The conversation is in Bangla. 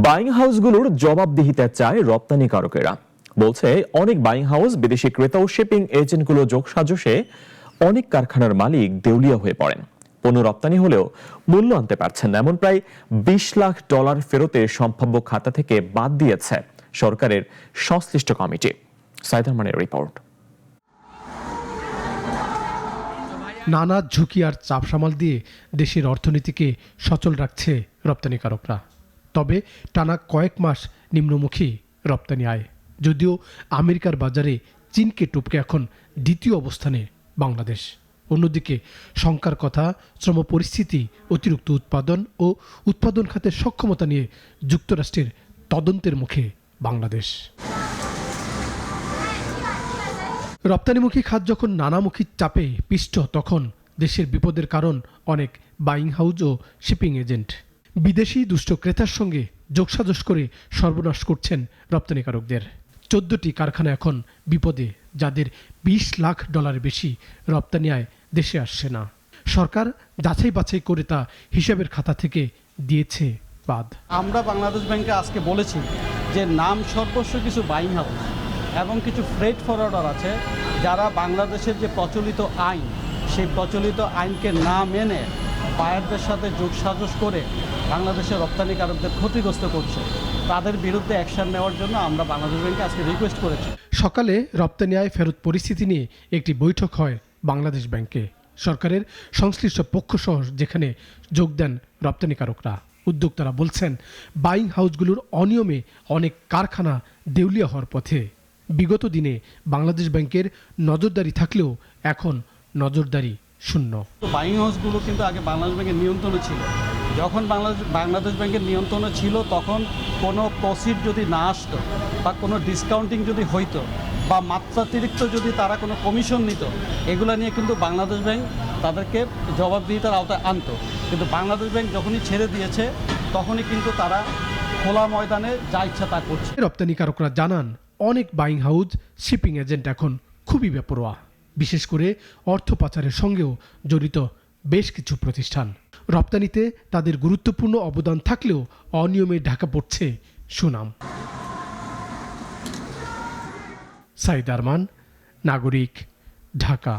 বাইং হাউসগুলোর জবাবদিহিতা চায় রপ্তানিকারকেরা। বলছে অনেক বাইং হাউস বিদেশি ক্রেতা ও শিপিং এজেন্টগুলো যোগসাজশে অনেক কারখানার মালিক দেউলিয়া হয়ে পড়েন। পণ্য রপ্তানি হলেও মূল্য আনতে পারছেন না, এমন প্রায় $20 লাখ ফেরতের সম্ভাব্য খাতা থেকে বাদ দিয়েছে সরকারের সংশ্লিষ্ট কমিটি। সাইদার মানের রিপোর্ট। নানা ঝুঁকি আর চাপ সামাল দিয়ে দেশের অর্থনীতিকে সচল রাখছে রপ্তানিকারকরা। তবে টানা কয়েক মাস নিম্নমুখী রপ্তানি আয়। যদিও আমেরিকার বাজারে চীনকে টপকে এখন দ্বিতীয় অবস্থানে বাংলাদেশ। অন্যদিকে শঙ্কার কথা শ্রম পরিস্থিতি, অতিরিক্ত উৎপাদন ও উৎপাদন খাতের সক্ষমতা নিয়ে যুক্তরাষ্ট্রের তদন্তের মুখে বাংলাদেশ। রপ্তানিমুখী খাত যখন নানামুখী চাপে পিষ্ট, তখন দেশের বিপদের কারণ অনেক বাইং হাউস ও শিপিং এজেন্ট। বিদেশি দুষ্ট ক্রেতার সঙ্গে যোগসাজশ করে সর্বনাশ করছেন রপ্তানিকারকদের। 14টি কারখানা এখন বিপদে, যাদের $20 লাখ বেশি রপ্তানি আয় দেশে আসছে না। সরকার যাচাই বাছাই করে তা হিসাবের খাতা থেকে দিয়েছে বাদ। আমরা বাংলাদেশ ব্যাংকে আজকে বলেছি যে নাম সর্বস্ব কিছু বাইং হাউস এবং কিছু ফ্রেট ফরওয়ার্ডার আছে যারা বাংলাদেশের যে প্রচলিত আইন, সেই প্রচলিত আইনকে না মেনে বায়ারদের সাথে যোগসাজশ করে বাংলাদেশের রপ্তানিকারকদের ক্ষতিগ্রস্ত করছে। তাদের বিরুদ্ধে অ্যাকশন নেওয়ার জন্য আমরা বাংলাদেশ ব্যাংকে আজকে রিকোয়েস্ট করেছি। সকালে রপ্তানি আয় ফেরত পরিস্থিতি নিয়ে একটি বৈঠক হয় বাংলাদেশ ব্যাংকে। সরকারের সংশ্লিষ্ট পক্ষসহ যেখানে যোগ দেন রপ্তানিকারকরা। উদ্যোক্তারা বলছেন, বাইং হাউসগুলোর অনিয়মে অনেক কারখানা দেউলিয়া হওয়ার পথে। বিগত দিনে বাংলাদেশ ব্যাংকের নজরদারি থাকলেও এখন নজরদারি শূন্য। বাইং হাউসগুলো কিন্তু আগে বাংলাদেশ ব্যাংকের নিয়ন্ত্রণে ছিল। যখন বাংলাদেশ ব্যাংকের নিয়ন্ত্রণে ছিল, তখন কোনো প্রসিড যদি না আসতো বা কোনো ডিসকাউন্টিং যদি হইতো বা মাত্রাতিরিক্ত যদি তারা কোনো কমিশন নিত, এগুলো নিয়ে কিন্তু বাংলাদেশ ব্যাংক তাদেরকে জবাবদিহিতার আওতায় আনতো। কিন্তু বাংলাদেশ ব্যাংক যখনই ছেড়ে দিয়েছে, তখনই কিন্তু তারা খোলা ময়দানে যা ইচ্ছা তা করছে। রপ্তানিকারকরা জানান, অনেক বাইং হাউস শিপিং এজেন্ট এখন খুবই বেপরোয়া। বিশেষ করে অর্থ পাচারের সঙ্গেও জড়িত বেশ কিছু প্রতিষ্ঠান। রপ্তানিতে তাদের গুরুত্বপূর্ণ অবদান থাকলেও অনিয়মে ঢাকা পড়ছে সুনাম। সাইদ আরমান, নাগরিক, ঢাকা।